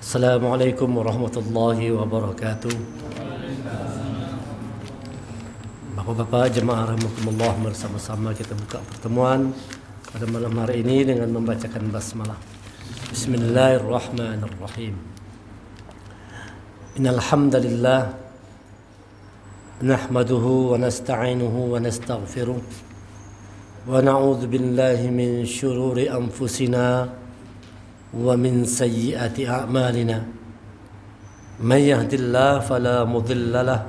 Assalamualaikum warahmatullahi wabarakatuh. Bapak-bapak jemaah rahimakumullah, bersama-sama kita buka pertemuan pada malam hari ini dengan membacakan basmalah. Bismillahirrahmanirrahim. Innal hamdalillah nahmaduhu wa nasta'inuhu wa nastaghfiruh wa na'udzu billahi min syururi anfusina wa min sayyiati a'malina. Man yahdihillahu fala mudilla lahu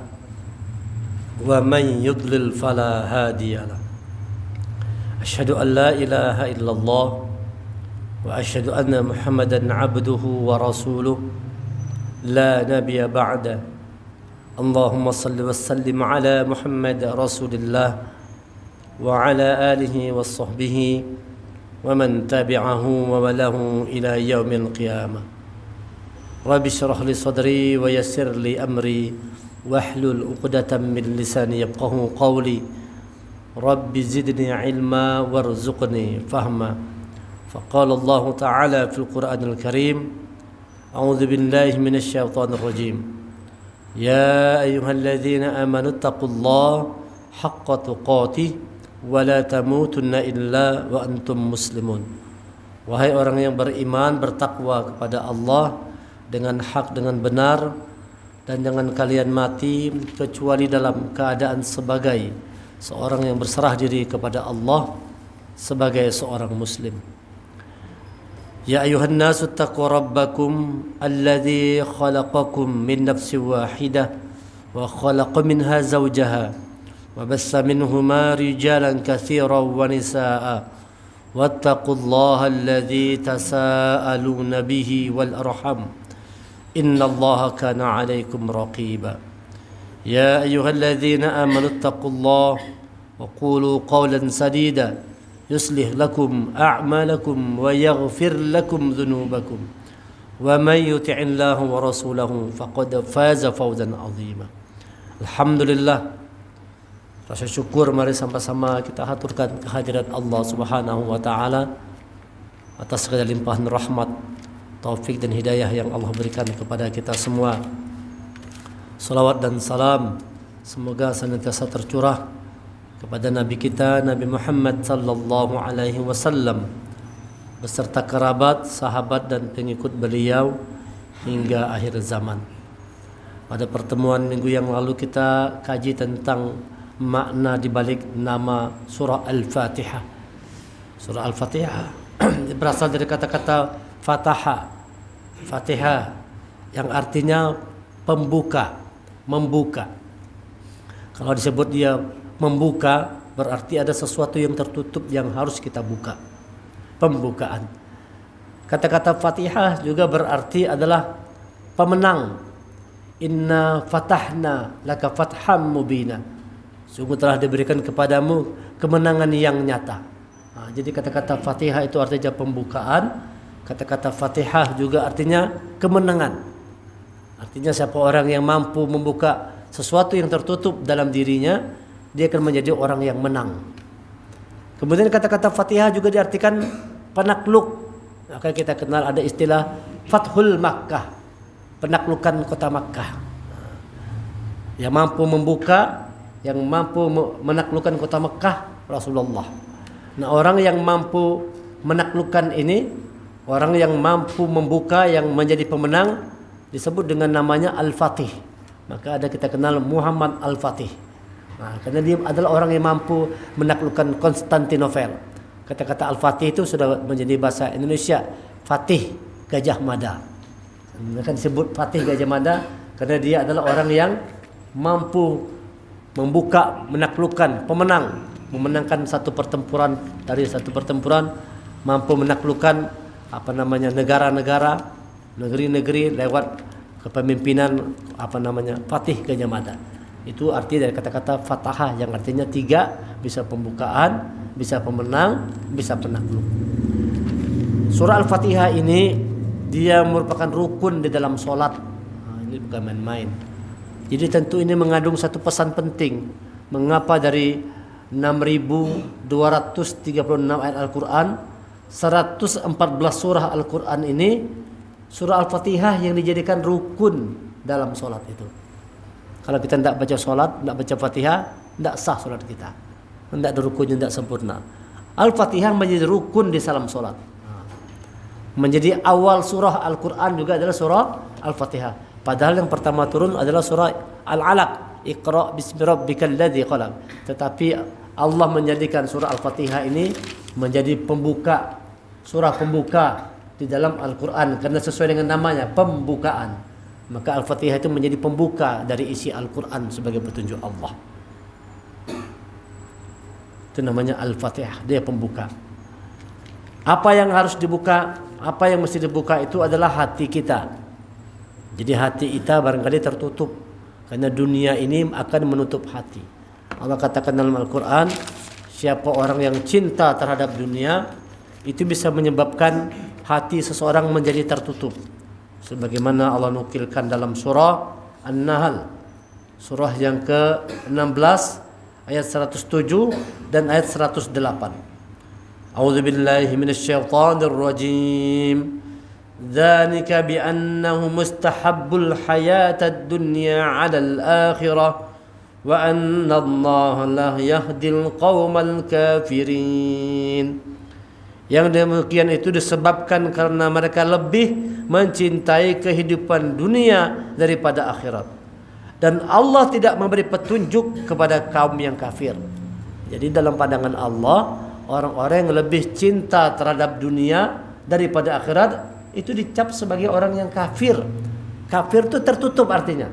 wa man yudlil fala hadiya lahu. Asyhadu an la ilaha illallah wa asyhadu anna Muhammadan 'abduhu wa rasuluh la nabiyya ba'da. Allahumma salli wa sallim ala Muhammad rasulillah wa ala alihi wa sahbihi wa man tabi'ahu wa walahu ila yaumil qiyamah. Rabbi shrah li sadri wa yassir li amri wahlul 'uqdatam min lisani yafqahu qawli. Rabbi zidni ilma warzuqni fahma. Faqala Allah ta'ala fil Qur'anil Karim, a'udzu billahi minasy syaithanir rajim. Ya ayyuhalladzina amanu taqullaha haqqa tuqatih wa la tamutunna illa wa antum muslimun. Wahai orang yang beriman, bertakwa kepada Allah dengan hak, dengan benar, dan jangan kalian mati kecuali dalam keadaan sebagai seorang yang berserah diri kepada Allah, sebagai seorang muslim. Ya ayuhan nasu taqu rabbakum alladzi khalaqakum min nafsin wahidah wa khalaqa minha zawjaha wa bassa minhuma rijalan katsiran wa nisaa wattaqullaha alladzi tasaaluna bihi wal arham innallaha kana 'alaikum raqiba. Ya ayyuhalladzina amanu taqullaha wa qulu qawlan sadida yuslih lakum a'malakum wa yaghfir lakum dhunubakum wa may yuti'illaha wa rasulahu faqad faza fawzan 'azima. Alhamdulillah, rasa syukur mari sama-sama kita haturkan kehadirat Allah Subhanahu wa taala atas segala limpahan rahmat, taufik dan hidayah yang Allah berikan kepada kita semua. Salawat dan salam semoga senantiasa tercurah kepada Nabi kita, Nabi Muhammad sallallahu alaihi wasallam, beserta kerabat, sahabat dan pengikut beliau hingga akhir zaman. Pada pertemuan minggu yang lalu kita kaji tentang makna dibalik nama surah Al-Fatihah. Surah Al-Fatihah berasal dari kata-kata Fataha, Fatihah, yang artinya pembuka, membuka. Kalau disebut dia membuka, berarti ada sesuatu yang tertutup yang harus kita buka. Pembukaan. Kata-kata Fatihah juga berarti adalah pemenang. Inna fatahna laka fatham mubina. Sungguh telah diberikan kepadamu kemenangan yang nyata. Jadi kata-kata Fatihah itu artinya pembukaan. Kata-kata Fatihah juga artinya kemenangan. Artinya siapa orang yang mampu membuka sesuatu yang tertutup dalam dirinya, dia akan menjadi orang yang menang. Kemudian kata-kata Fatihah juga diartikan penakluk. Maka kita kenal ada istilah Fathul Makkah, penaklukan kota Makkah. Yang mampu membuka, yang mampu menaklukkan kota Makkah, Rasulullah. Nah, orang yang mampu menaklukkan ini, orang yang mampu membuka, yang menjadi pemenang, disebut dengan namanya Al-Fatih. Maka ada kita kenal Muhammad Al-Fatih. Nah, karena dia adalah orang yang mampu menaklukkan Konstantinopel. Kata-kata Al-Fatih itu sudah menjadi bahasa Indonesia, Fatih Gajah Mada. Mereka disebut Fatih Gajah Mada karena dia adalah orang yang mampu membuka, menaklukkan, pemenang, memenangkan satu pertempuran dari satu pertempuran, mampu menaklukkan negara-negara, negeri-negeri lewat kepemimpinan Fatih Gajah Mada. Itu arti dari kata-kata Fatahah yang artinya tiga, bisa pembukaan, bisa pemenang, bisa penakluk. Surah Al-Fatihah ini dia merupakan rukun di dalam sholat. Ini bukan main-main. Jadi tentu ini mengandung satu pesan penting. Mengapa dari 6.236 ayat Al-Quran, 114 surah Al-Quran ini Surah Al-Fatihah yang dijadikan rukun dalam sholat itu. Kalau kita tidak baca sholat, tidak baca Fatihah, tidak sah sholat kita. Tidak ada rukunnya, tidak sempurna. Al-Fatihah menjadi rukun di dalam sholat. Menjadi awal surah Al-Quran juga adalah surah Al-Fatihah. Padahal yang pertama turun adalah surah Al-Alaq. Iqra' bismi rabbikal ladzi khalaq. Tetapi Allah menjadikan surah Al-Fatihah ini menjadi pembuka, surah pembuka di dalam Al-Quran, karena sesuai dengan namanya, pembukaan. Maka Al-Fatihah itu menjadi pembuka dari isi Al-Quran sebagai petunjuk Allah. Itu namanya Al-Fatihah, dia pembuka. Apa yang harus dibuka, apa yang mesti dibuka itu adalah hati kita. Jadi hati kita barangkali tertutup, karena dunia ini akan menutup hati. Allah katakan dalam Al-Quran, siapa orang yang cinta terhadap dunia, itu bisa menyebabkan hati seseorang menjadi tertutup. Sebagaimana Allah nukilkan dalam surah An-Nahl, surah yang ke-16 ayat 107 dan ayat 108. A'udzu billahi minasyaitonir rajim. Dzalika bi annahu mustahabbul hayatad dunya 'alal akhirah wa anna Allaha la yahdil qaumal kafirin. Yang demikian itu disebabkan karena mereka lebih mencintai kehidupan dunia daripada akhirat. Dan Allah tidak memberi petunjuk kepada kaum yang kafir. Jadi dalam pandangan Allah, orang-orang yang lebih cinta terhadap dunia daripada akhirat itu dicap sebagai orang yang kafir. Kafir itu tertutup artinya.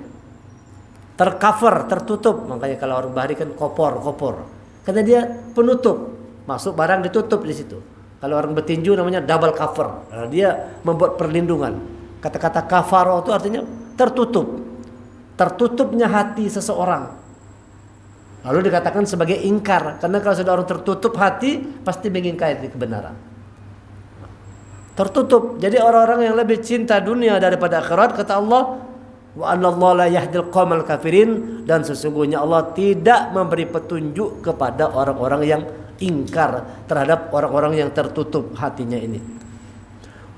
Tercover, tertutup. Makanya kalau orang Bahari kan kopor. Karena dia penutup. Masuk barang ditutup di situ. Kalau orang bertinju namanya double cover. Nah, dia membuat perlindungan. Kata-kata kafaro itu artinya tertutup. Tertutupnya hati seseorang. Lalu dikatakan sebagai ingkar. Karena kalau sudah orang tertutup hati, pasti mengingkari kebenaran. Tertutup. Jadi orang-orang yang lebih cinta dunia daripada akhirat, kata Allah, wa anallahu la yahdil qaumal kafirin, dan sesungguhnya Allah tidak memberi petunjuk kepada orang-orang yang ingkar terhadap orang-orang yang tertutup hatinya ini.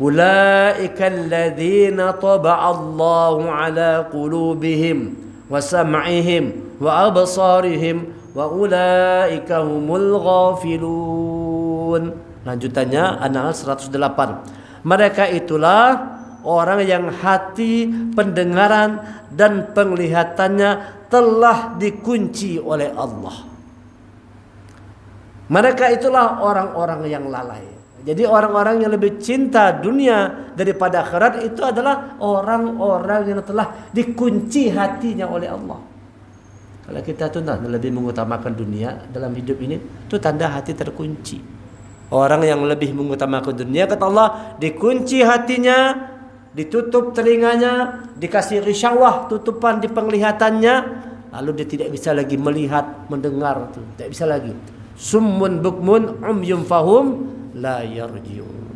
Ulaikal ladzina taba'allahu ala qulubihim wa sam'ihim wa absarihim wa ulaika humul ghafilun. Lanjutannya An-Nahl 108. Mereka itulah orang yang hati, pendengaran dan penglihatannya telah dikunci oleh Allah. Mereka itulah orang-orang yang lalai. Jadi orang-orang yang lebih cinta dunia daripada akhirat itu adalah orang-orang yang telah dikunci hatinya oleh Allah. Kalau kita tuh lebih mengutamakan dunia dalam hidup ini, itu tanda hati terkunci. Orang yang lebih mengutamakan dunia, kata Allah, dikunci hatinya, ditutup telinganya, dikasih risyawah, tutupan di penglihatannya, lalu dia tidak bisa lagi melihat, mendengar, tidak bisa lagi. Summun bukmun umyum fahum la yarji'un.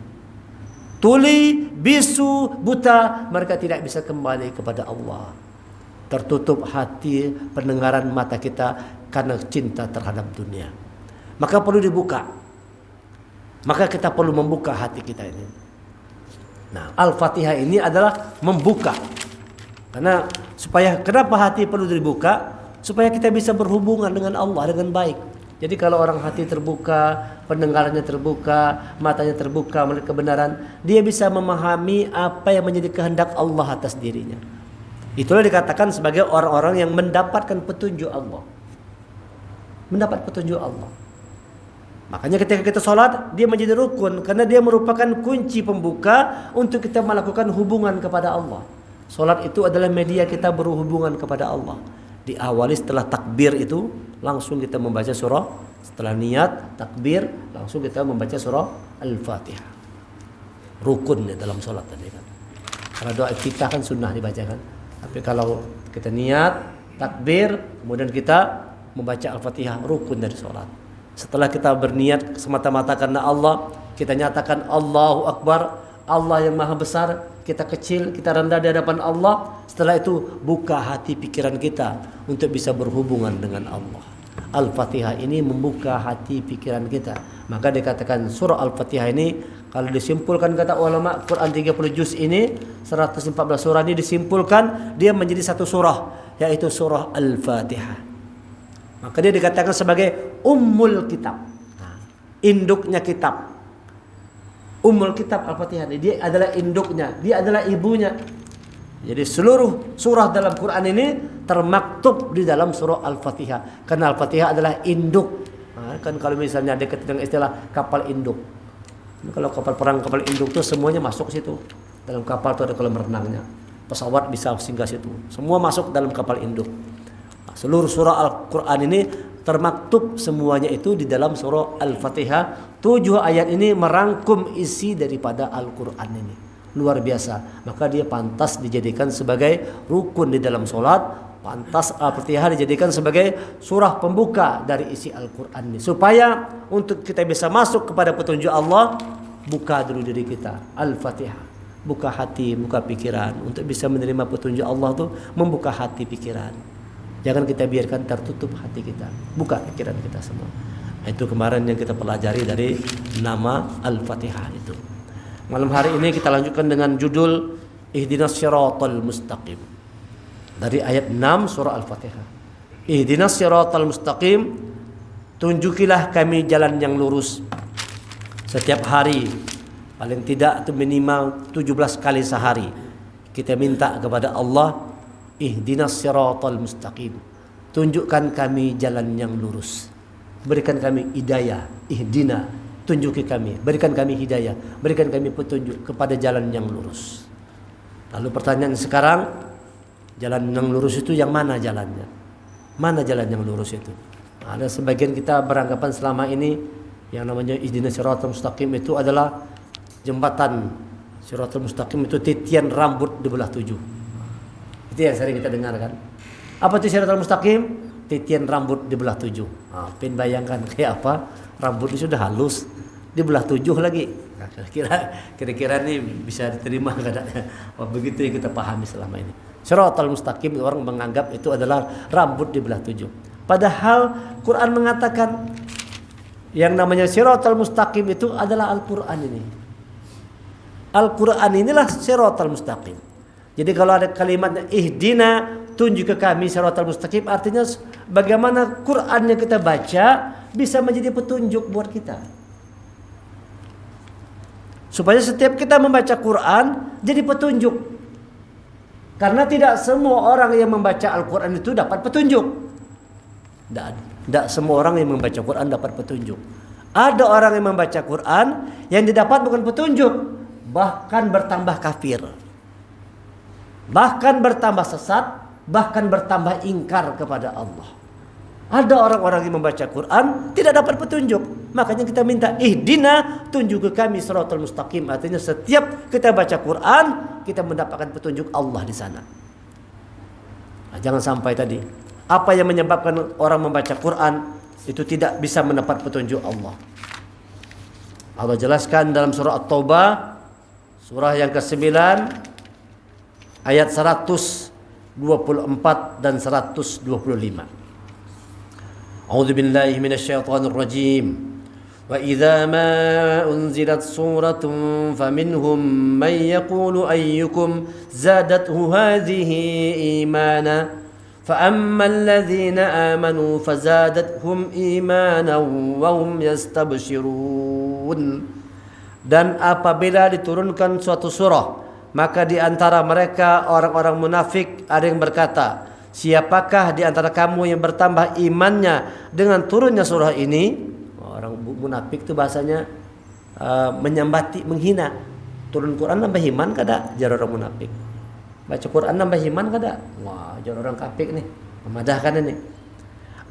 Tuli, bisu, buta, mereka tidak bisa kembali kepada Allah. Tertutup hati, pendengaran mata kita karena cinta terhadap dunia. Maka perlu dibuka. Maka kita perlu membuka hati kita ini. Nah, Al-Fatihah ini adalah membuka. Karena kenapa hati perlu dibuka? Supaya kita bisa berhubungan dengan Allah dengan baik. Jadi kalau orang hati terbuka, pendengarannya terbuka, matanya terbuka melihat kebenaran, dia bisa memahami apa yang menjadi kehendak Allah atas dirinya. Itulah dikatakan sebagai orang-orang yang mendapatkan petunjuk Allah. Mendapat petunjuk Allah. Makanya ketika kita sholat, dia menjadi rukun, karena dia merupakan kunci pembuka untuk kita melakukan hubungan kepada Allah. Sholat itu adalah media kita berhubungan kepada Allah. Diawali setelah takbir itu, langsung kita membaca surah. Setelah niat, takbir, langsung kita membaca surah Al-Fatihah. Rukun ya dalam sholat tadi kan. Karena doa kita kan sunnah dibacakan. Tapi kalau kita niat, takbir, kemudian kita membaca Al-Fatihah, rukun dari sholat. Setelah kita berniat semata-mata karena Allah, kita nyatakan Allahu Akbar, Allah yang maha besar, kita kecil, kita rendah di hadapan Allah. Setelah itu buka hati pikiran kita untuk bisa berhubungan dengan Allah. Al-Fatihah ini membuka hati pikiran kita. Maka dikatakan surah Al-Fatihah ini Kalau disimpulkan kata ulama, Quran 30 juz ini 114 surah ini disimpulkan dia menjadi satu surah, yaitu surah Al-Fatihah. Maka dia dikatakan sebagai Ummul Kitab. Induknya kitab. Ummul Kitab Al-Fatihah. Dia adalah induknya, dia adalah ibunya. Jadi seluruh surah dalam Quran ini termaktub di dalam surah Al-Fatihah. Karena Al-Fatihah adalah induk. Kan kalau misalnya dekat dengan istilah kapal induk. Kalau kapal perang, kapal induk itu semuanya masuk situ. Dalam kapal itu ada kolam renangnya. Pesawat bisa singgah situ. Semua masuk dalam kapal induk. Seluruh surah Al-Quran ini termaktub semuanya itu di dalam surah Al-Fatihah. 7 ayat ini merangkum isi daripada Al-Quran ini. Luar biasa. Maka dia pantas dijadikan sebagai rukun di dalam sholat. Pantas Al-Fatihah dijadikan sebagai surah pembuka dari isi Al-Quran ini. Supaya untuk kita bisa masuk kepada petunjuk Allah, buka dulu diri kita. Al-Fatihah. Buka hati, buka pikiran. Untuk bisa menerima petunjuk Allah itu membuka hati pikiran. Jangan kita biarkan tertutup hati kita. Buka pikiran kita semua. Itu kemarin yang kita pelajari dari nama Al-Fatihah itu. Malam hari ini kita lanjutkan dengan judul Ihdinas Siratal Mustaqim. Dari ayat 6 surah Al-Fatihah. Ihdinas Siratal Mustaqim, tunjukilah kami jalan yang lurus. Setiap hari paling tidak itu minimal 17 kali sehari kita minta kepada Allah, Ihdinas Siratal Mustaqim, tunjukkan kami jalan yang lurus. Berikan kami hidayah, ihdina, tunjuki kami, berikan kami hidayah, berikan kami petunjuk kepada jalan yang lurus. Lalu pertanyaan sekarang, jalan yang lurus itu yang mana jalannya? Mana jalan yang lurus itu? Ada sebagian kita beranggapan selama ini yang namanya Ihdinas Siratal Mustaqim itu adalah jembatan. Siratal Mustaqim itu titian rambut di belah 7. Itu yang sering kita dengar kan. Apa itu Siratal Mustaqim? Titian rambut di belah 7. Pin bayangkan kayak apa? Rambut itu sudah halus, di belah 7 lagi. Nah, kira-kira ini bisa diterima kadang-kadang. Begitu yang kita pahami selama ini. Siratal Mustaqim, orang menganggap itu adalah rambut di belah 7. Padahal Quran mengatakan yang namanya Siratal Mustaqim itu adalah Al-Quran ini. Al-Quran inilah Siratal Mustaqim. Jadi kalau ada kalimatnya Ihdina, tunjuk ke kami Siratal Mustaqim, artinya bagaimana Quran yang kita baca bisa menjadi petunjuk buat kita. Supaya setiap kita membaca Quran jadi petunjuk. Karena tidak semua orang yang membaca Al-Quran itu dapat petunjuk. Tidak semua orang yang membaca Quran dapat petunjuk. Ada orang yang membaca Quran yang didapat bukan petunjuk, bahkan bertambah kafir, bahkan bertambah sesat, bahkan bertambah ingkar kepada Allah. Ada orang-orang yang membaca Quran tidak dapat petunjuk. Makanya kita minta Ihdina, tunjuk ke kami Siratal Mustaqim. Artinya setiap kita baca Quran, kita mendapatkan petunjuk Allah di sana. Nah, jangan sampai tadi apa yang menyebabkan orang membaca Quran itu tidak bisa mendapat petunjuk Allah. Allah jelaskan dalam surah At-Taubah, surah yang ke-9 ayat 124 dan 125. A'udzu billahi minasyaitonir rajim. Wa idza ma unzilat suratun faminhum man yaqulu ayyukum zadathu hadhihi imana fa ammal ladzina amanu fazadathum imanan wa hum yastabshirun. Dan apabila diturunkan suatu surah, maka di antara mereka orang-orang munafik ada yang berkata, siapakah di antara kamu yang bertambah imannya dengan turunnya surah ini? Orang munafik itu bahasanya menyambati, menghina. Turun Quran nambah iman kada? Jar orang munafik. Baca Quran nambah iman kada? Wah, jar orang kafir nih. Memadahkan ini.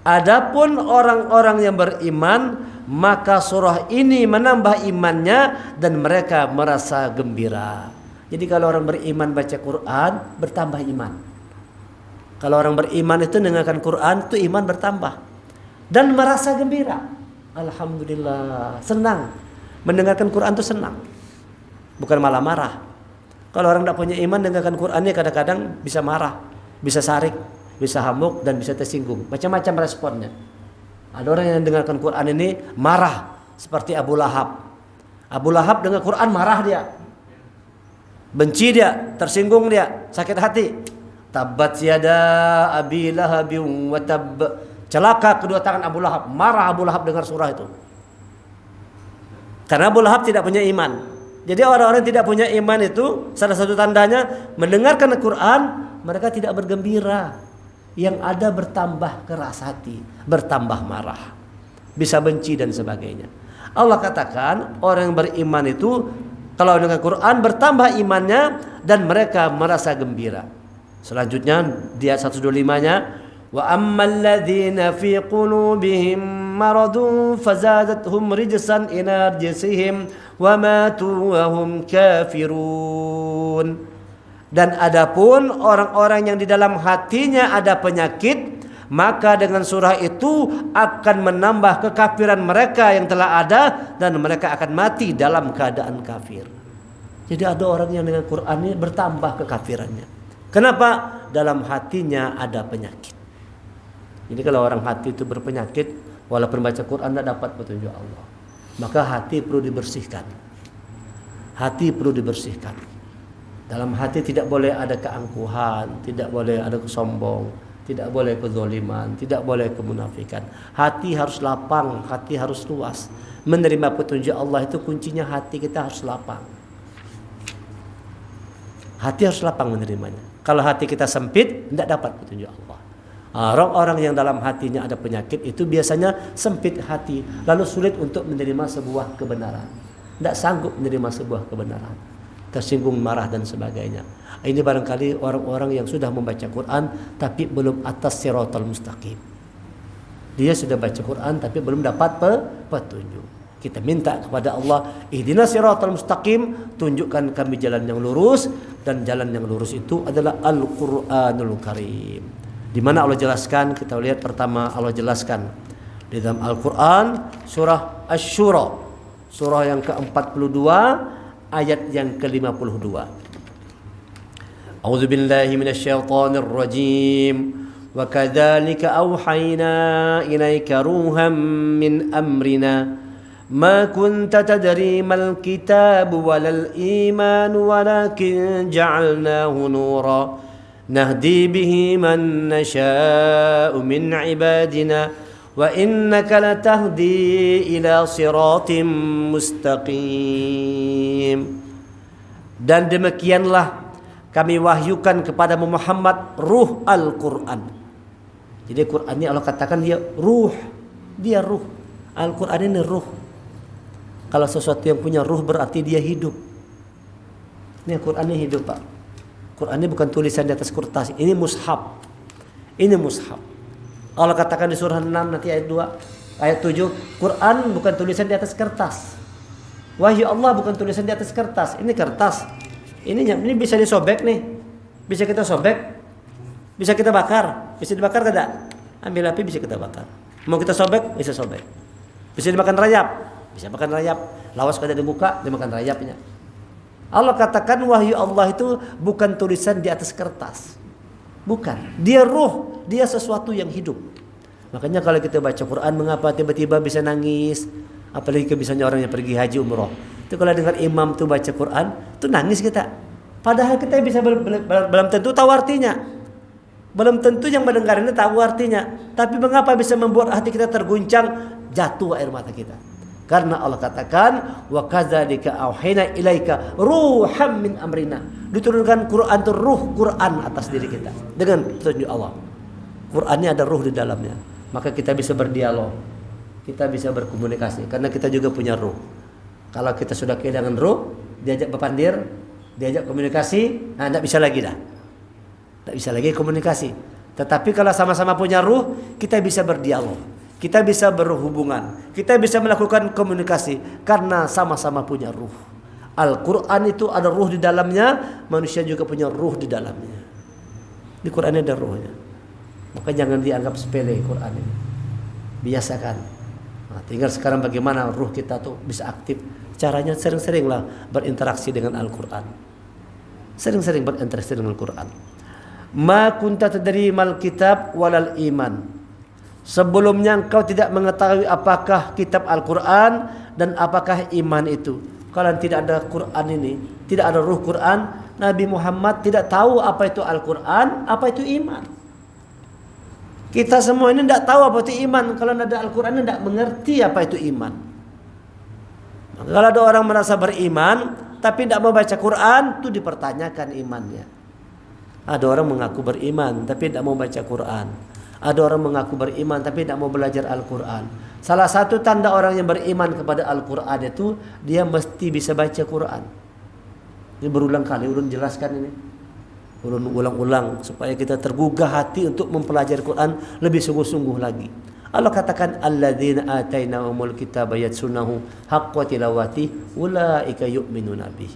Adapun orang-orang yang beriman, maka surah ini menambah imannya dan mereka merasa gembira. Jadi kalau orang beriman baca Quran, bertambah iman. Kalau orang beriman itu dengarkan Quran, itu iman bertambah. Dan merasa gembira. Alhamdulillah, senang. Mendengarkan Quran itu senang. Bukan malah marah. Kalau orang tidak punya iman, dengarkan Qurannya kadang-kadang bisa marah, bisa sarik, bisa hamuk, dan bisa tersinggung. Macam-macam responnya. Ada orang yang dengarkan Quran ini marah, seperti Abu Lahab. Abu Lahab dengar Quran marah dia. Benci dia, tersinggung dia, sakit hati. Tabbat yada abi lahabin wa tab. Celaka kedua tangan Abu Lahab. Marah Abu Lahab dengar surah itu. Karena Abu Lahab tidak punya iman. Jadi orang-orang yang tidak punya iman itu salah satu tandanya mendengarkan Al-Quran mereka tidak bergembira. Yang ada bertambah keras hati, bertambah marah, bisa benci dan sebagainya. Allah katakan orang yang beriman itu kalau dengan Quran bertambah imannya dan mereka merasa gembira. Selanjutnya di ayat 125-nya, wa ammal ladzina fi qulubihim maradun fazadathum rijsan ila rijsihim wa matu wa hum kafirun. Dan adapun orang-orang yang di dalam hatinya ada penyakit, maka dengan surah itu akan menambah kekafiran mereka yang telah ada dan mereka akan mati dalam keadaan kafir. Jadi ada orang yang dengan Quran ini bertambah kekafirannya. Kenapa? Dalam hatinya ada penyakit. Jadi kalau orang hati itu berpenyakit, walaupun baca Quran tidak dapat petunjuk Allah. Maka hati perlu dibersihkan. Hati perlu dibersihkan. Dalam hati tidak boleh ada keangkuhan, tidak boleh ada kesombong, tidak boleh kezaliman, tidak boleh kemunafikan. Hati harus lapang, hati harus luas. Menerima petunjuk Allah itu kuncinya hati kita harus lapang. Hati harus lapang menerimanya. Kalau hati kita sempit, tidak dapat petunjuk Allah. Orang-orang yang dalam hatinya ada penyakit itu biasanya sempit hati, lalu sulit untuk menerima sebuah kebenaran. Tidak sanggup menerima sebuah kebenaran. Tersinggung, marah dan sebagainya. Ini barangkali orang-orang yang sudah membaca Quran tapi belum atas siratal mustaqim. Dia sudah baca Quran tapi belum dapat petunjuk. Kita minta kepada Allah, ihdinas siratal mustaqim, tunjukkan kami jalan yang lurus, dan jalan yang lurus itu adalah Al-Qur'anul Karim. Di mana Allah jelaskan, kita lihat pertama Allah jelaskan di dalam Al-Qur'an surah Asy-Syura, surah yang ke-42 ayat yang ke-52. A'udzu billahi minasyaitonir rajim. Wa kadzalika auhayna ilaika ruham min amrina ma kunta tadri mal kitabu walal iman walakin ja'alnahu nura nahdi bihi man nasha'u min ibadina wa innaka latahdi ila siratim mustaqim. Dan demikianlah kami wahyukan kepada Muhammad ruh Al-Quran. Jadi Quran ini Allah katakan dia ruh. Dia ruh. Al-Quran ini ruh. Kalau sesuatu yang punya ruh berarti dia hidup. Ini Quran ini hidup, Pak. Quran ini bukan tulisan di atas kertas. Ini mushaf. Ini mushaf. Allah katakan di surah 6 nanti ayat 2, ayat 7, Quran bukan tulisan di atas kertas. Wahyu Allah bukan tulisan di atas kertas. Ini kertas. Ini bisa disobek nih. Bisa kita sobek. Bisa kita bakar. Bisa dibakar tidak? Ambil api bisa kita bakar. Mau kita sobek, bisa sobek. Bisa dimakan rayap. Bisa makan rayap. Lawas kada dibuka, dimakan rayapnya. Allah katakan wahyu Allah itu bukan tulisan di atas kertas. Bukan. Dia ruh. Dia sesuatu yang hidup. Makanya kalau kita baca Quran, mengapa tiba-tiba bisa nangis? Apalagi misalnya orang yang pergi haji umroh. Itu kalau dengar imam tuh baca Quran, tuh nangis kita. Padahal kita bisa belum tentu tahu artinya. Belum tentu yang mendengar ini tahu artinya. Tapi mengapa bisa membuat hati kita terguncang, jatuh air mata kita? Karena Allah katakan wa kadzalika auhayna ilaika ruham min amrina. Diturunkan Quran itu ruh Quran atas diri kita dengan petunjuk Allah. Quran ini ada ruh di dalamnya. Maka kita bisa berdialog. Kita bisa berkomunikasi karena kita juga punya ruh. Kalau kita sudah kehilangan ruh, diajak berpandir, diajak komunikasi, nah tidak bisa lagi dah. Tidak bisa lagi komunikasi. Tetapi kalau sama-sama punya ruh, kita bisa berdialog. Kita bisa berhubungan, kita bisa melakukan komunikasi karena sama-sama punya ruh. Al-Quran itu ada ruh di dalamnya, manusia juga punya ruh di dalamnya. Di Quran ada ruhnya. Maka jangan dianggap sepele Quran ini. Biasakan. Nah, tinggal sekarang bagaimana ruh kita tuh bisa aktif. Caranya sering-seringlah berinteraksi dengan Al-Quran. Sering-sering berinteraksi dengan Al-Quran. Ma kunta tadri mal kitab walal iman. Sebelumnya engkau tidak mengetahui apakah kitab Al-Quran dan apakah iman itu. Kalau tidak ada Quran ini, tidak ada ruh Quran, Nabi Muhammad tidak tahu apa itu Al-Quran, apa itu iman. Kita semua ini tidak tahu apa itu iman. Kalau tidak ada Al-Quran, tidak mengerti apa itu iman. Kalau ada orang merasa beriman, tapi tidak mau baca Quran, itu dipertanyakan imannya. Ada orang mengaku beriman, tapi tidak mau baca Quran. Ada orang mengaku beriman, tapi tidak mau belajar Al-Quran. Salah satu tanda orang yang beriman kepada Al-Quran itu, dia mesti bisa baca Quran. Ini berulang kali ulun jelaskan ini. Ulun ulang-ulang supaya kita tergugah hati untuk mempelajari Quran lebih sungguh-sungguh lagi. Allah katakan alladzina atainahumul kitaba yatsunahu haqqa tilawati ulaika yu'minuna bih.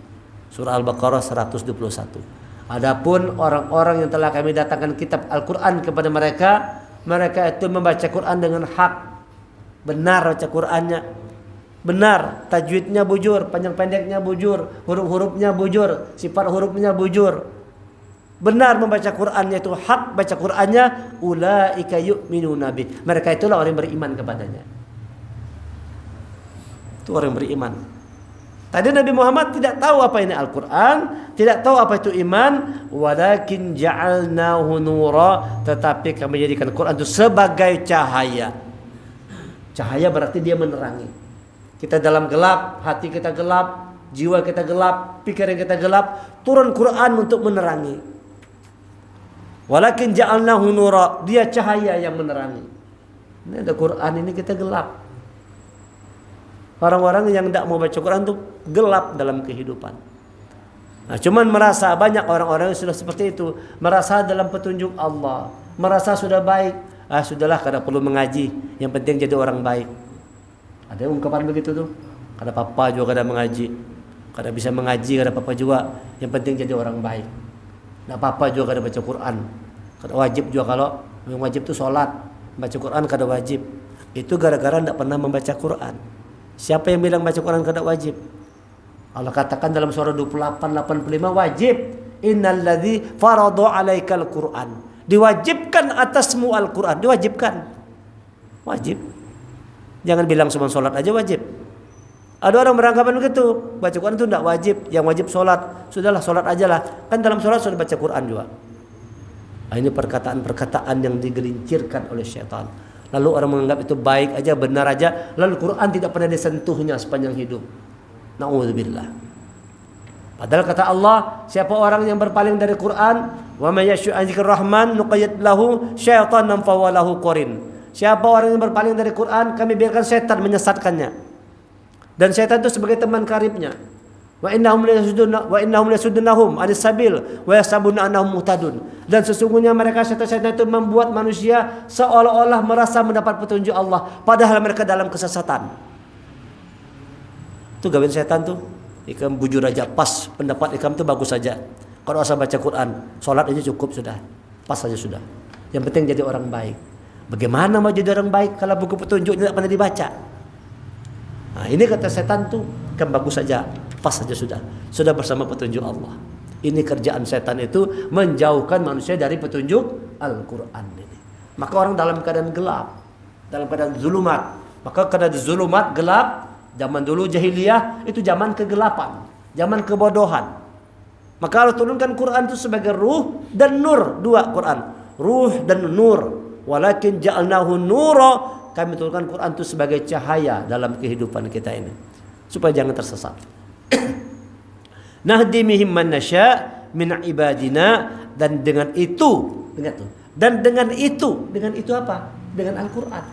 Surah Al-Baqarah 121. Adapun orang-orang yang telah kami datangkan kitab Al-Quran kepada mereka, mereka itu membaca Quran dengan hak, benar baca Qurannya, benar tajwidnya bujur, panjang pendeknya bujur, huruf-hurufnya bujur, sifat hurufnya bujur. Benar membaca Qur'annya itu hak baca Qur'annya, ulaika yu'minuna bih. Mereka itulah orang yang beriman kepadanya. Itu orang yang beriman. Tadi Nabi Muhammad tidak tahu apa ini Al-Quran, tidak tahu apa itu iman, walakin ja'alnahu nura, tetapi kami jadikan Quran itu sebagai cahaya. Cahaya berarti dia menerangi. Kita dalam gelap, hati kita gelap, jiwa kita gelap, pikiran kita gelap, turun Quran untuk menerangi. Walakin ja'alnahu nura, dia cahaya yang menerangi. Ini ada Quran ini kita gelap. Orang-orang yang tidak mau baca Quran itu gelap dalam kehidupan. Nah, cuman merasa banyak orang-orang yang sudah seperti itu, merasa dalam petunjuk Allah, merasa sudah baik. Sudahlah, kada perlu mengaji, yang penting jadi orang baik. Ada ungkapan begitu tuh. Kada papa juga kada mengaji, kada bisa mengaji, kada papa juga, yang penting jadi orang baik. Tidak apa-apa juga kada baca Quran. Kada wajib juga, kalau yang wajib itu sholat, baca Quran kada wajib. Itu gara-gara tidak pernah membaca Quran. Siapa yang bilang baca Quran kada wajib? Allah katakan dalam surah 28:85 wajib. Innalladzi farada 'alaikal Qur'an. Diwajibkan atasmu Al-Quran, diwajibkan. Wajib. Jangan bilang cuma sholat aja wajib. Ada orang beranggapan begitu, baca Quran itu tidak wajib, yang wajib sholat. Sudahlah, sholat aja lah. Kan dalam sholat sudah baca Quran juga. Ini perkataan-perkataan yang digelincirkan oleh syaitan. Lalu orang menganggap itu baik aja, benar aja. Lalu Quran tidak pernah disentuhnya sepanjang hidup. Na'udzubillah. Padahal kata Allah, siapa orang yang berpaling dari Quran, wa may yashu an dzikrir rahman nuqayyid lahu syaitanan fawalahu qarin. Siapa orang yang berpaling dari Quran, kami biarkan setan menyesatkannya. Dan syaitan itu sebagai teman karibnya. Wa innahum layasuddunahum anis sabil wa yasabuna annahum muhtadun. Dan sesungguhnya mereka syaitan itu membuat manusia seolah-olah merasa mendapat petunjuk Allah, padahal mereka dalam kesesatan. Itu gawin syaitan tuh. Ikam bujur aja, pas pendapat ikam itu bagus saja. Kalau asal baca Quran, sholat aja cukup sudah, pas saja sudah. Yang penting jadi orang baik. Bagaimana mau jadi orang baik kalau buku petunjuk tidak pernah dibaca? Nah, ini kata setan tuh kan bagus saja, pas saja sudah bersama petunjuk Allah. Ini kerjaan setan itu menjauhkan manusia dari petunjuk Al-Quran ini. Maka orang dalam keadaan gelap, dalam keadaan zulumat. Maka keadaan zulumat gelap, zaman dulu jahiliyah itu zaman kegelapan, zaman kebodohan. Maka Allah turunkan Quran itu sebagai ruh dan nur, dua Quran, ruh dan nur. Walakin ja'alnahu nura, kami turunkan Quran itu sebagai cahaya dalam kehidupan kita ini, supaya jangan tersesat. Nahdi bihim man nasya min ibadina, dan dengan itu, ingat tuh. Dan dengan itu apa? Dengan Al-Qur'an.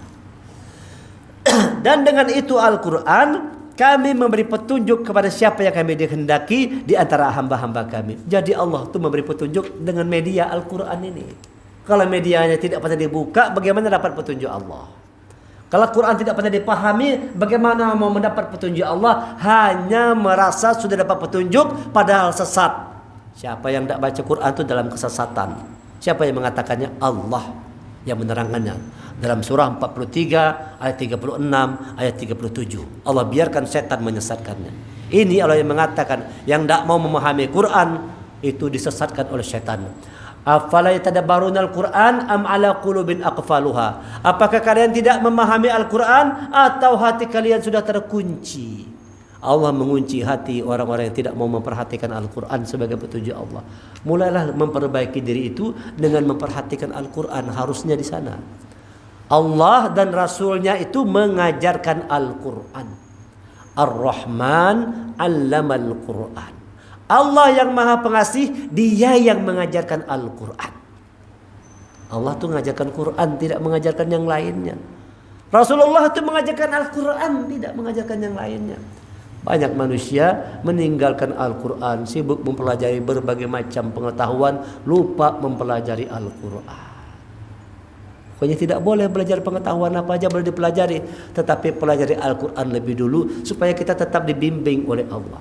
Dan dengan itu Al-Qur'an kami memberi petunjuk kepada siapa yang kami dikehendaki di antara hamba-hamba kami. Jadi Allah itu memberi petunjuk dengan media Al-Qur'an ini. Kalau medianya tidak pernah dibuka, bagaimana dapat petunjuk Allah? Kalau Quran tidak pernah dipahami, bagaimana mau mendapat petunjuk Allah? Hanya merasa sudah dapat petunjuk, padahal sesat. Siapa yang tidak baca Quran itu dalam kesesatan. Siapa yang mengatakannya? Allah yang menerangkannya. Dalam surah 43, ayat 36, ayat 37. Allah biarkan setan menyesatkannya. Ini Allah yang mengatakan, yang tidak mau memahami Quran, itu disesatkan oleh setan. Afala yatadabbaruna al-Quran am ala qulubin aqfaluha. Apakah kalian tidak memahami Al-Quran atau hati kalian sudah terkunci? Allah mengunci hati orang-orang yang tidak mau memperhatikan Al-Quran sebagai petunjuk Allah. Mulailah memperbaiki diri itu dengan memperhatikan Al-Quran. Harusnya di sana. Allah dan Rasulnya itu mengajarkan Al-Quran. Ar-Rahman 'allamal Quran. Allah yang Maha Pengasih, Dia yang mengajarkan Al-Quran. Allah tuh mengajarkan Quran, tidak mengajarkan yang lainnya. Rasulullah itu mengajarkan Al-Quran, tidak mengajarkan yang lainnya. Banyak manusia meninggalkan Al-Quran, sibuk mempelajari berbagai macam pengetahuan, lupa mempelajari Al-Quran. Pokoknya tidak boleh belajar pengetahuan apa aja boleh dipelajari, tetapi pelajari Al-Quran lebih dulu supaya kita tetap dibimbing oleh Allah.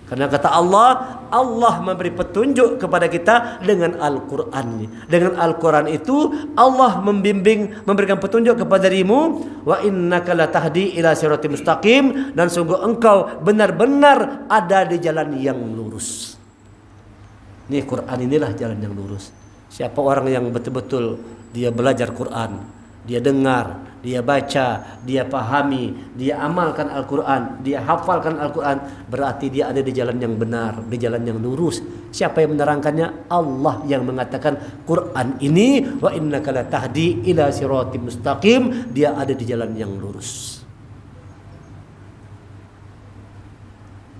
Karena kata Allah, Allah memberi petunjuk kepada kita dengan Al-Quran. Dengan Al-Quran itu Allah membimbing, memberikan petunjuk kepada dirimu. Wa innaka latahdi ila siratim mustaqim, dan sungguh engkau benar-benar ada di jalan yang lurus. Ini Quran, inilah jalan yang lurus. Siapa orang yang betul-betul dia belajar Quran, dia dengar, dia baca, dia pahami, dia amalkan Al-Quran, dia hafalkan Al-Quran, berarti dia ada di jalan yang benar, di jalan yang lurus. Siapa yang menerangkannya? Allah yang mengatakan Quran ini, wa innaka latahdi ila siratim mustaqim, dia ada di jalan yang lurus.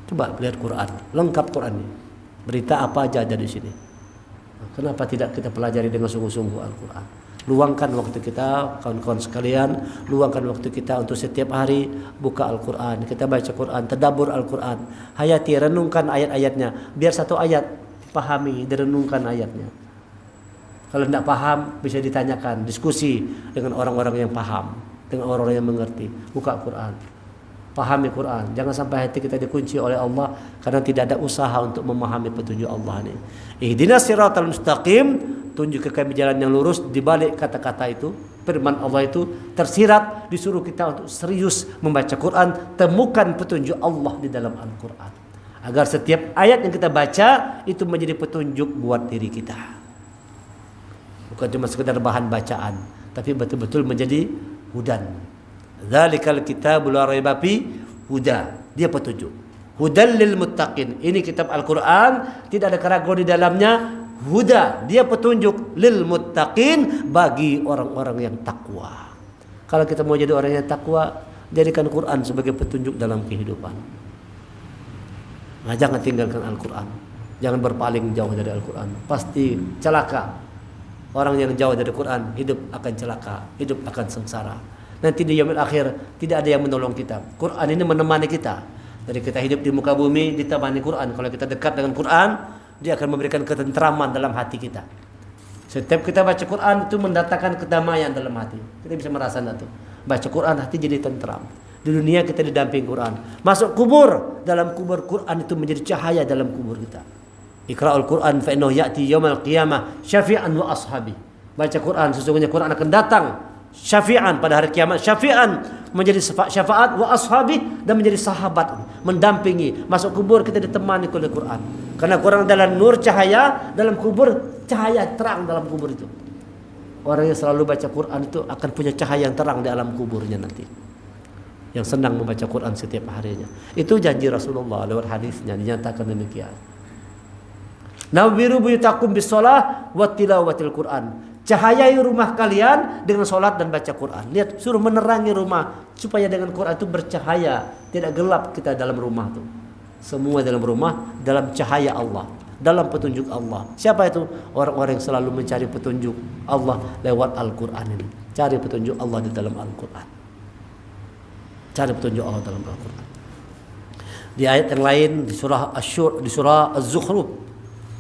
Coba lihat Quran, lengkap Quran ini. Berita apa aja ada di sini. Kenapa tidak kita pelajari dengan sungguh-sungguh Al-Quran? Luangkan waktu kita, kawan-kawan sekalian, luangkan waktu kita untuk setiap hari buka Al-Quran, kita baca Quran, tadabbur Al-Quran, hayati, renungkan ayat-ayatnya, biar satu ayat pahami, direnungkan ayatnya. Kalau tidak paham bisa ditanyakan, diskusi dengan orang-orang yang paham, dengan orang-orang yang mengerti. Buka Quran, pahami Quran, jangan sampai hati kita dikunci oleh Allah karena tidak ada usaha untuk memahami petunjuk Allah ini. Ihdinas siratal mustaqim, tunjuk ke kami jalan yang lurus. Di balik kata-kata itu, firman Allah itu tersirat, disuruh kita untuk serius membaca Quran, temukan petunjuk Allah di dalam Al-Quran, agar setiap ayat yang kita baca itu menjadi petunjuk buat diri kita, bukan cuma sekedar bahan bacaan, tapi betul-betul menjadi hudan. Dzalikal kitabul la raiba fi huda, dia petunjuk. Hudal lil muttaqin, ini kitab Al-Quran tidak ada keraguan di dalamnya. Huda, dia petunjuk, lil muttaqin, bagi orang-orang yang takwa. Kalau kita mau jadi orang yang takwa, jadikan Quran sebagai petunjuk dalam kehidupan. Nah, jangan tinggalkan Al-Quran, jangan berpaling jauh dari Al-Quran, pasti celaka. Orang yang jauh dari Quran hidup akan celaka, hidup akan sengsara. Nanti di yaumil akhir tidak ada yang menolong kita. Quran ini menemani kita. Jadi kita hidup di muka bumi ditemani Quran. Kalau kita dekat dengan Quran, dia akan memberikan ketentraman dalam hati kita. Setiap kita baca Quran itu mendatangkan kedamaian dalam hati. Kita bisa merasakan itu. Baca Quran hati jadi tentram. Di dunia kita didamping Quran. Masuk kubur, dalam kubur Quran itu menjadi cahaya dalam kubur kita. Iqra'ul Quran fa innahu ya'ti yaumal qiyamah syafi'an wa ashabi. Baca Quran, sesungguhnya Quran akan datang syafi'an pada hari kiamat, syafi'an menjadi syafaat wa ashabi, dan menjadi sahabat, mendampingi. Masuk kubur kita ditemani oleh Quran. Karena Quran adalah nur, cahaya dalam kubur, cahaya terang dalam kubur itu. Orang yang selalu baca Quran itu akan punya cahaya yang terang di alam kuburnya nanti. Yang senang membaca Quran setiap harinya. Itu janji Rasulullah lewat hadisnya, dinyatakan demikian. Nawwiru buyutakum bisolah wa tilawatil Quran. Cahayai rumah kalian dengan solat dan baca Quran. Lihat, suruh menerangi rumah supaya dengan Quran itu bercahaya, tidak gelap kita dalam rumah itu. Semua dalam rumah dalam cahaya Allah, dalam petunjuk Allah. Siapa itu? Orang-orang yang selalu mencari petunjuk Allah lewat Al-Quran ini. Cari petunjuk Allah di dalam Al-Quran. Cari petunjuk Allah dalam Al-Quran. Di ayat yang lain di surah Asy-Syura, di surah Az-Zukhruf.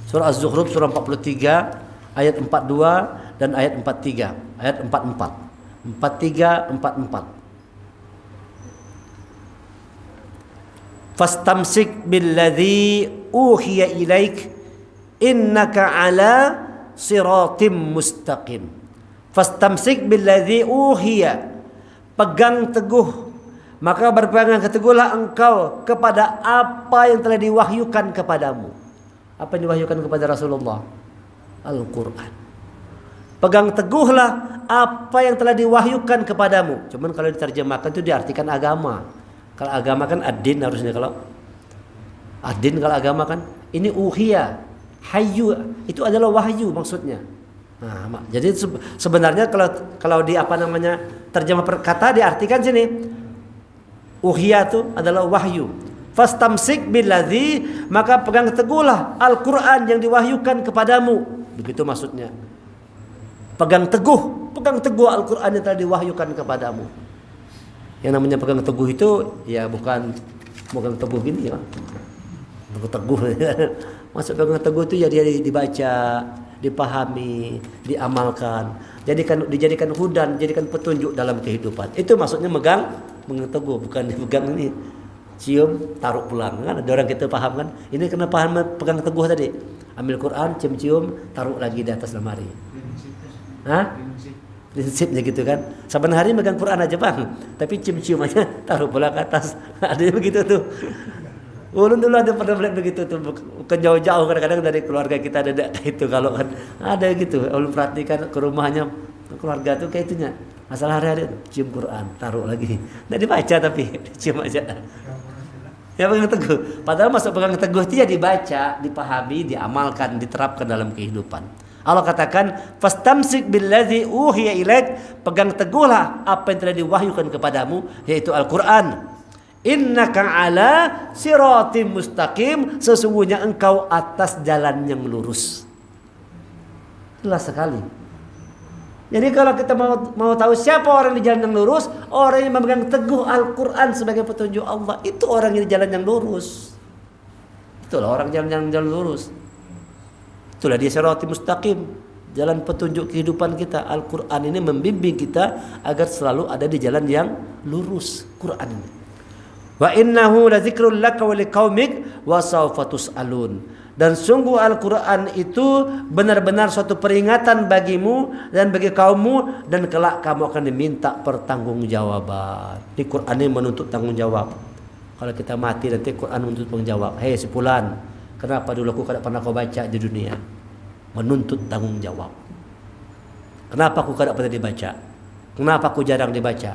Surah Az-Zukhruf surah 43 ayat 42 dan ayat 43, ayat 44. 43 44. Fastamsik billadzi uhiya ilaik innaka ala siratim mustaqim. Fastamsik billadzi uhiya. Pegang teguh, maka berpegang teguhlah engkau kepada apa yang telah diwahyukan kepadamu. Apa yang diwahyukan kepada Rasulullah? Al-Quran. Pegang teguhlah apa yang telah diwahyukan kepadamu. Cuman kalau diterjemahkan itu diartikan agama. Kalau agama kan ad-din harusnya, kalau ad-din kalau agama kan. Ini uhiya, hayyu itu adalah wahyu maksudnya. Nah, jadi sebenarnya kalau di terjemah perkata diartikan sini uhiya itu adalah wahyu. Fastamsik billadzi, maka pegang teguhlah Al-Qur'an yang diwahyukan kepadamu. Begitu maksudnya. Pegang teguh Al-Qur'an yang telah diwahyukan kepadamu. Yang namanya pegang teguh itu ya bukan teguh gini ya. Teguh. Maksud pegang teguh itu ya dia dibaca, dipahami, diamalkan, dijadikan hudan, dijadikan petunjuk dalam kehidupan. Itu maksudnya megang teguh, bukan dipegang ini cium taruh pulang kan. Ada orang kita paham kan, ini kena paham pegang teguh tadi, ambil Quran cium taruh lagi di atas lemari. Prinsipnya gitu kan. Saban hari megang Quran aja bang, tapi cium aja taruh pulang ke atas. Ada yang begitu tuh. Ulun dulu ada pernah melihat begitu tuh, bukan jauh-jauh, kadang-kadang dari keluarga kita ada itu, kalau kan ada gitu. Ulun perhatikan ke rumahnya keluarga tuh kayak itunya, masalah hari-hari cium Quran taruh lagi, nggak dibaca tapi cium aja. Ya pegang teguh. Padahal masuk pegang teguh itu ya dibaca, dipahami, diamalkan, diterapkan dalam kehidupan. Allah katakan fastamsik billadzi uhiya ilaik, pegang teguhlah apa yang telah diwahyukan kepadamu, yaitu Al-Qur'an. Innaka ala siratim mustaqim, sesungguhnya engkau atas jalan yang lurus. Jelas sekali. Jadi kalau kita mau tahu siapa orang di jalan yang lurus, orang yang memegang teguh Al-Qur'an sebagai petunjuk Allah, itu orang yang di jalan yang lurus. Itulah orang jalan lurus. Itulah dia siratim mustaqim, jalan petunjuk kehidupan kita. Al-Qur'an ini membimbing kita agar selalu ada di jalan yang lurus. Quran ini. Wa innahu ladzikrul laka wa liqaumik wa sawfa tus'alun. Dan sungguh Al-Qur'an itu benar-benar suatu peringatan bagimu dan bagi kaummu, dan kelak kamu akan diminta pertanggungjawaban. Di Qur'an ini menuntut tanggung jawab. Kalau kita mati nanti Qur'an menuntut tanggung jawab. Hei si fulan, kenapa dulu aku tidak pernah kau baca di dunia? Menuntut tanggung jawab. Kenapa aku tidak pernah dibaca? Kenapa aku jarang dibaca?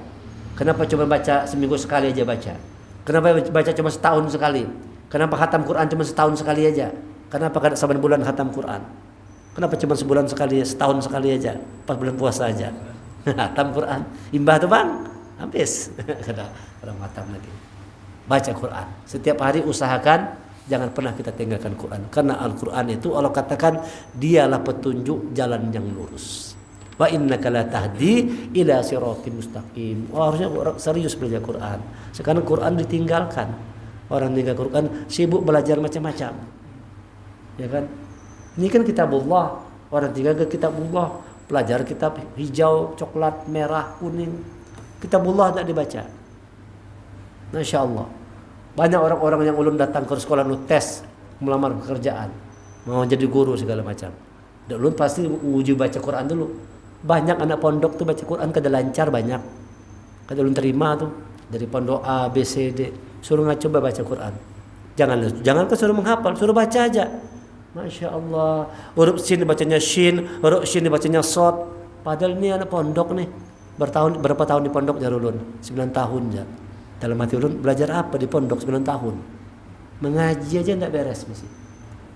Kenapa cuma baca seminggu sekali aja baca? Kenapa baca cuma setahun sekali? Kenapa khatam Quran cuma setahun sekali aja? Kenapa kada saban bulan khatam Quran? Kenapa cuma sebulan sekali, setahun sekali aja? Pas bulan puasa aja. Khatam Quran. Imbah tuh bang, habis. Kada khatam lagi. Baca Quran. Setiap hari usahakan jangan pernah kita tinggalkan Quran. Karena Al-Quran itu Allah katakan dialah petunjuk jalan yang lurus. Wa innaka la tahdi ila siratim mustaqim. Harusnya orang serius belajar Quran. Sekarang Quran ditinggalkan. Orang tinggal Quran sibuk belajar macam-macam. Ya kan? Ini kan kitabullah. Orang tinggal ke kitabullah, belajar kitab hijau, coklat, merah, kuning. Kitabullah tidak dibaca. Masya Allah. Banyak orang-orang yang ulun datang ke sekolah nu tes melamar pekerjaan, mau jadi guru segala macam. Dan ulun pasti uji baca Quran dulu. Banyak anak pondok tuh baca Quran kada lancar banyak. Kada ulun terima tuh dari pondok A, B, C, D. Suruh coba baca Quran. Jangan suruh menghafal, suruh baca aja. Masya Allah. Huruf sin dibacanya shin, huruf shin dibacanya sod. Padahal ini anak pondok nih. Berapa tahun di pondok jar ulun? 9 tahun ya. Dalam hati ulun belajar apa di pondok 9 tahun? Mengaji aja enggak beres mesti.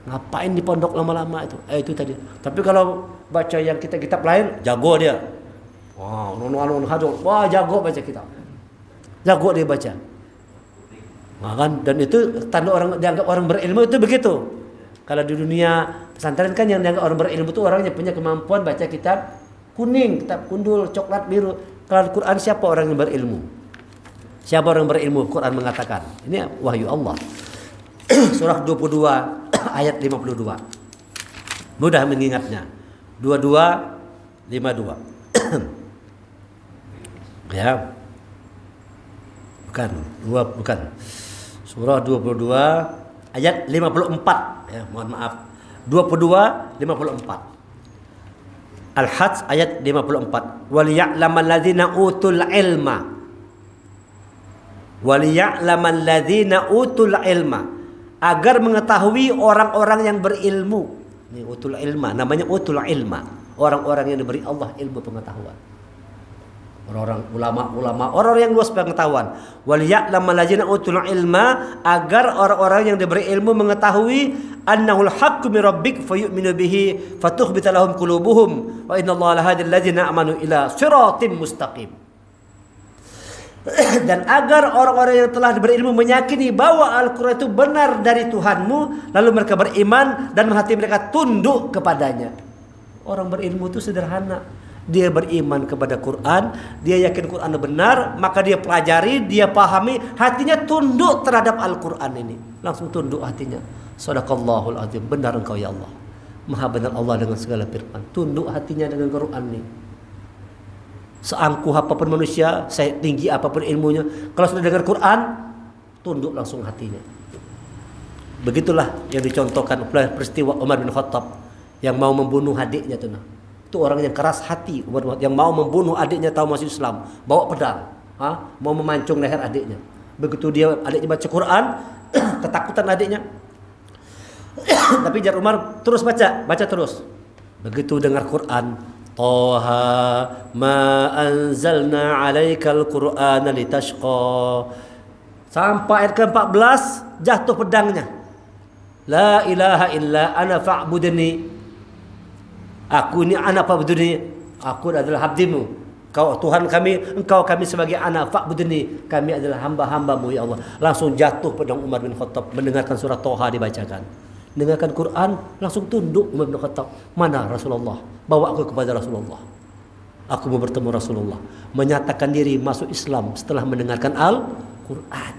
Ngapain di pondok lama-lama itu? Itu tadi. Tapi kalau baca yang kitab lain, jago dia. Wah, wah jago baca kitab. Jago dia baca. Nah, kan? Dan itu tanda orang dianggap orang berilmu itu begitu. Kalau di dunia pesantren kan yang dianggap orang berilmu itu orangnya punya kemampuan baca kitab kuning, kitab kundul, coklat, biru. Kalau Al-Quran siapa orang yang berilmu? Siapa orang berilmu? Quran mengatakan. Ini wahyu Allah. Surah 22 ayat 52. Mudah mengingatnya. 22:52. Ya. Bukan. Surah 22 ayat 54. Ya, mohon maaf. 22:54. Al-Hajj ayat 54. Wal ya'lamal ladzina utul ilma. Wal ya'lamal ladzina utul ilma. Agar mengetahui orang-orang yang berilmu. Ini utul ilma, namanya utul ilma. Orang-orang yang diberi Allah ilmu pengetahuan. Orang-orang ulama-ulama, orang-orang yang luas pengetahuan. Wal ya'lamal ladzina utul ilma, agar orang-orang yang diberi ilmu mengetahui annahul haqqu min rabbik fayu'minu bihi fatukhbita lahum qulubuhum wa innallaha lahadil ladzina amanu ila siratim mustaqim. Dan agar orang-orang yang telah diberi ilmu meyakini bahwa Al-Quran itu benar dari Tuhanmu, lalu mereka beriman dan hati mereka tunduk kepadanya. Orang berilmu itu sederhana. Dia beriman kepada Quran, dia yakin Quran benar, maka dia pelajari, dia pahami, hatinya tunduk terhadap Al-Quran ini. Langsung tunduk hatinya. Sadaqallahul azim, benar engkau ya Allah. Maha benar Allah dengan segala firman. Tunduk hatinya dengan Quran ini. Seangkuh apapun manusia, setinggi apapun ilmunya, kalau sudah dengar Quran, tunduk langsung hatinya. Begitulah yang dicontohkan oleh peristiwa Umar bin Khattab yang mau membunuh adiknya tuh. Itu orang yang keras hati, yang mau membunuh adiknya tahu masuk Islam, bawa pedang, mau memancung leher adiknya. Begitu dia adiknya baca Quran, ketakutan adiknya. Tapi jar Umar terus baca terus. Begitu dengar Quran, Toha ma anzalna 'alaikal Qur'ana litashqa. Sampai ayat ke-14 jatuh pedangnya. La ilaha illa ana fa'budni. Aku ini anak fa'budni, aku adalah abdimu. Kau Tuhan kami, engkau kami sebagai anak fa'budni, kami adalah hamba-hambamu ya Allah. Langsung jatuh pedang Umar bin Khattab mendengarkan surah Toha dibacakan. Dengarkan Quran, langsung tunduk Umar bin Khattab. Mana Rasulullah? Bawa aku kepada Rasulullah. Aku mau bertemu Rasulullah. Menyatakan diri masuk Islam setelah mendengarkan Al-Quran.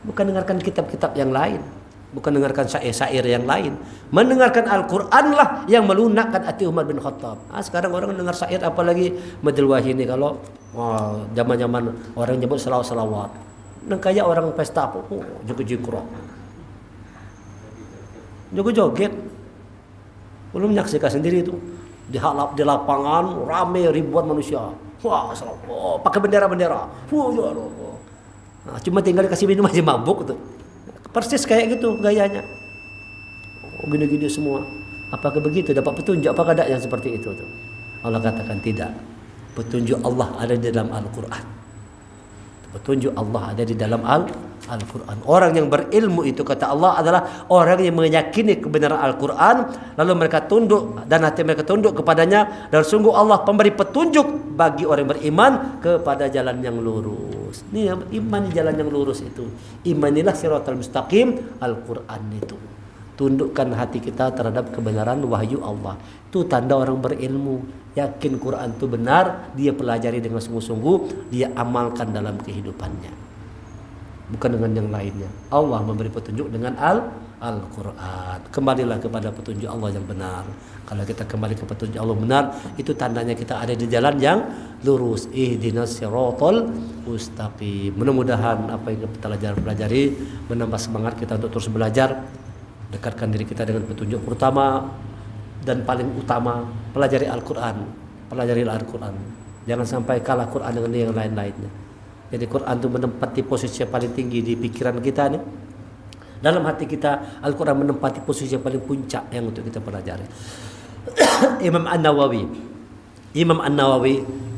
Bukan dengarkan kitab-kitab yang lain. Bukan dengarkan syair-syair yang lain. Mendengarkan Al-Quran lah yang melunakkan hati Umar bin Khattab. Sekarang orang dengar syair, apalagi Madil Wahyi ini. Kalau zaman-zaman orang nyebut selawat-selawat. Dan kayak orang pesta apa? Joget-joget. Joget-joget. Belum menyaksikan sendiri itu. Di lapangan rame ribuan manusia. Wah, pakai bendera-bendera. Cuma tinggal dikasih minum aja mabuk tuh. Persis kayak gitu gayanya. Gini-gini semua. Apakah begitu? Dapat petunjuk? Apakah ada yang seperti itu tuh? Allah katakan tidak. Petunjuk Allah ada di dalam Al-Quran. Petunjuk Allah ada di dalam Al-Quran. Orang yang berilmu itu kata Allah adalah orang yang meyakini kebenaran Al-Quran, lalu mereka tunduk dan hati mereka tunduk kepadanya, dan sungguh Allah pemberi petunjuk bagi orang yang beriman kepada jalan yang lurus. Ini iman di jalan yang lurus itu. Imanilah siratal mustaqim, Al-Quran itu. Tundukkan hati kita terhadap kebenaran wahyu Allah. Itu tanda orang berilmu. Yakin Quran itu benar, dia pelajari dengan sungguh-sungguh, dia amalkan dalam kehidupannya. Bukan dengan yang lainnya. Allah memberi petunjuk dengan Al-Quran. Kembalilah kepada petunjuk Allah yang benar. Kalau kita kembali ke petunjuk Allah benar, itu tandanya kita ada di jalan yang lurus. Ihdinas siratal mustaqim. Mudah-mudahan apa yang kita pelajari menambah semangat kita untuk terus belajar. Dekatkan diri kita dengan petunjuk pertama dan paling utama, pelajari Al-Quran. Pelajari Al-Quran. Jangan sampai kalah Quran dengan yang lain-lainnya. Jadi Quran itu menempati posisi yang paling tinggi di pikiran kita nih. Dalam hati kita, Al-Quran menempati posisi yang paling puncak yang untuk kita pelajari. Imam An-Nawawi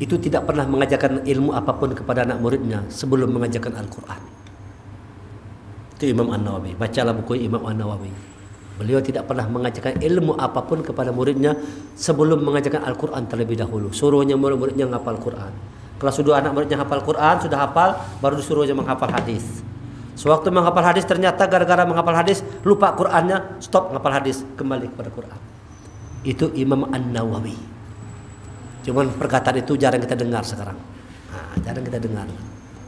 itu tidak pernah mengajarkan ilmu apapun kepada anak muridnya sebelum mengajarkan Al-Quran. Itu Imam An-Nawawi. Bacalah buku Imam An-Nawawi. Beliau tidak pernah mengajarkan ilmu apapun kepada muridnya sebelum mengajarkan Al-Quran terlebih dahulu. Suruhnya murid-muridnya menghafal Quran. Kalau sudah anak muridnya hafal Quran, sudah hafal, baru disuruhnya menghafal hadis. Sewaktu menghafal hadis, ternyata gara-gara menghafal hadis lupa Qurannya, stop menghafal hadis, kembali kepada Quran. Itu Imam An-Nawawi. Cuman perkataan itu jarang kita dengar sekarang. Jarang kita dengar.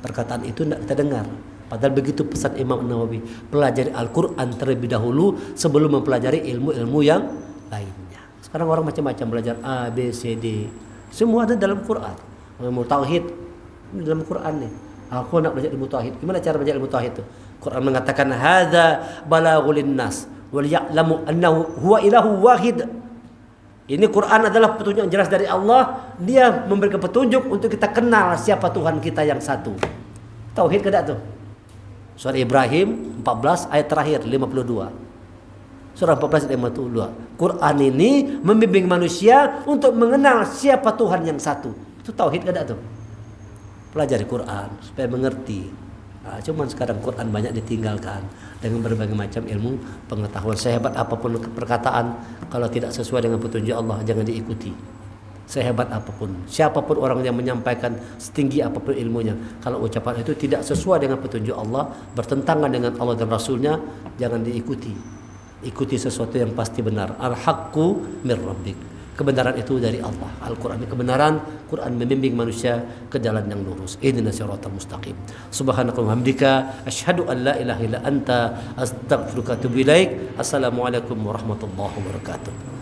Perkataan itu tidak kita dengar. Padahal begitu pesan Imam An-Nawawi, pelajari Al-Quran terlebih dahulu sebelum mempelajari ilmu-ilmu yang lainnya. Sekarang orang macam-macam belajar A, B, C, D. Semua ada dalam Quran. Ilmu tauhid dalam Quran nih. Aku nak belajar ilmu tauhid. Gimana cara belajar ilmu tauhid itu? Quran mengatakan hadza balaghul linnas wal ya'lamu annahu huwa ilahu wahid. Ini Quran adalah petunjuk yang jelas dari Allah. Dia memberikan petunjuk untuk kita kenal siapa Tuhan kita yang satu. Tauhid kada tuh. Surah Ibrahim 14 ayat terakhir 52. Surah 14 ayat 52. Quran ini membimbing manusia untuk mengenal siapa Tuhan yang satu. Itu tauhid kada tuh. pelajari Quran supaya mengerti. Cuman sekarang Quran banyak ditinggalkan dengan berbagai macam ilmu pengetahuan. Sehebat apapun perkataan, kalau tidak sesuai dengan petunjuk Allah jangan diikuti. Sehebat apapun, siapapun orang yang menyampaikan, setinggi apapun ilmunya, kalau ucapan itu tidak sesuai dengan petunjuk Allah, bertentangan dengan Allah dan Rasulnya, jangan diikuti. Ikuti sesuatu yang pasti benar. Al-haqqu mir rabbik. Kebenaran itu dari Allah. Al-Quran ini kebenaran. Quran membimbing manusia ke jalan yang lurus. Ihdinas siratal mustaqim. Subhanakallahumma hamdika asyhadu an la ilaha illa anta astaghfiruka wa atubu ilaik. Assalamualaikum warahmatullahi wabarakatuh.